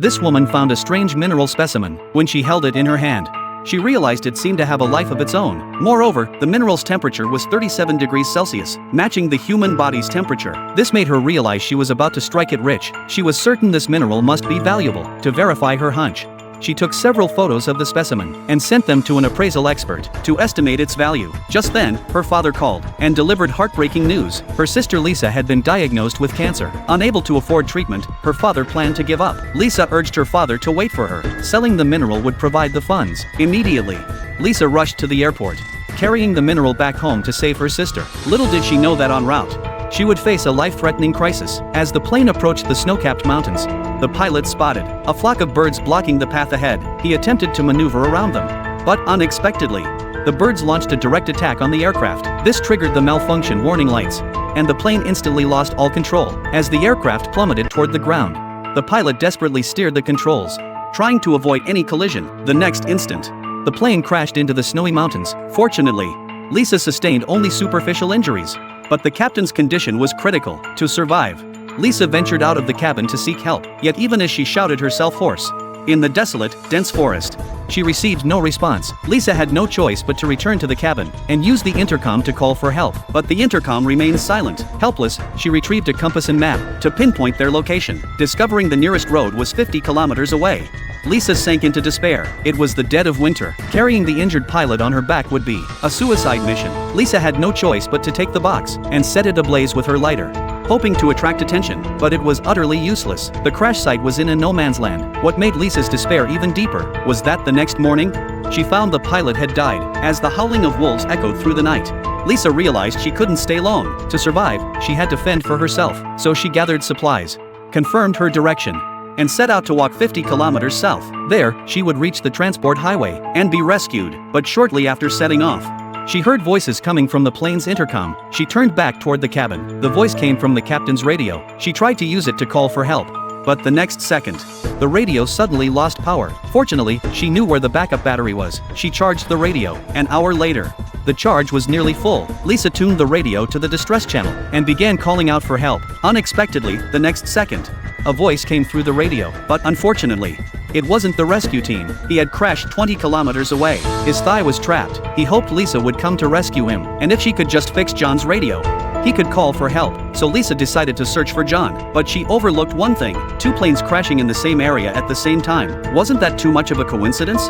This woman found a strange mineral specimen. When she held it in her hand, she realized it seemed to have a life of its own. Moreover, the mineral's temperature was 37 degrees Celsius, matching the human body's temperature. This made her realize she was about to strike it rich. She was certain this mineral must be valuable. To verify her hunch, she took several photos of the specimen and sent them to an appraisal expert to estimate its value. Just then, her father called and delivered heartbreaking news. Her sister Lisa had been diagnosed with cancer. Unable to afford treatment, her father planned to give up. Lisa urged her father to wait for her. Selling the mineral would provide the funds. Immediately, Lisa rushed to the airport, carrying the mineral back home to save her sister. Little did she know that en route, she would face a life-threatening crisis. As the plane approached the snow-capped mountains, the pilot spotted a flock of birds blocking the path ahead. He attempted to maneuver around them, but unexpectedly, the birds launched a direct attack on the aircraft. This triggered the malfunction warning lights, and the plane instantly lost all control. As the aircraft plummeted toward the ground, the pilot desperately steered the controls, trying to avoid any collision. The next instant, the plane crashed into the snowy mountains. Fortunately, Lisa sustained only superficial injuries, but the captain's condition was critical. To survive, Lisa ventured out of the cabin to seek help, yet even as she shouted herself hoarse, in the desolate, dense forest, she received no response. Lisa had no choice but to return to the cabin and use the intercom to call for help. But the intercom remained silent. Helpless, she retrieved a compass and map to pinpoint their location. Discovering the nearest road was 50 kilometers away, Lisa sank into despair. It was the dead of winter. Carrying the injured pilot on her back would be a suicide mission. Lisa had no choice but to take the box and set it ablaze with her lighter, hoping to attract attention, but it was utterly useless. The crash site was in a no-man's land. What made Lisa's despair even deeper was that the next morning, she found the pilot had died. As the howling of wolves echoed through the night, Lisa realized she couldn't stay long. To survive, she had to fend for herself. So she gathered supplies, confirmed her direction, and set out to walk 50 kilometers south. There, she would reach the transport highway and be rescued. But shortly after setting off, she heard voices coming from the plane's intercom. She turned back toward the cabin. The voice came from the captain's radio. She tried to use it to call for help, but the next second, the radio suddenly lost power. Fortunately, she knew where the backup battery was. She charged the radio. An hour later, the charge was nearly full. Lisa tuned the radio to the distress channel and began calling out for help. Unexpectedly, the next second, a voice came through the radio, but unfortunately, it wasn't the rescue team. He had crashed 20 kilometers away. His thigh was trapped. He hoped Lisa would come to rescue him, and if she could just fix John's radio, he could call for help. So Lisa decided to search for John, but she overlooked one thing: two planes crashing in the same area at the same time. Wasn't that too much of a coincidence?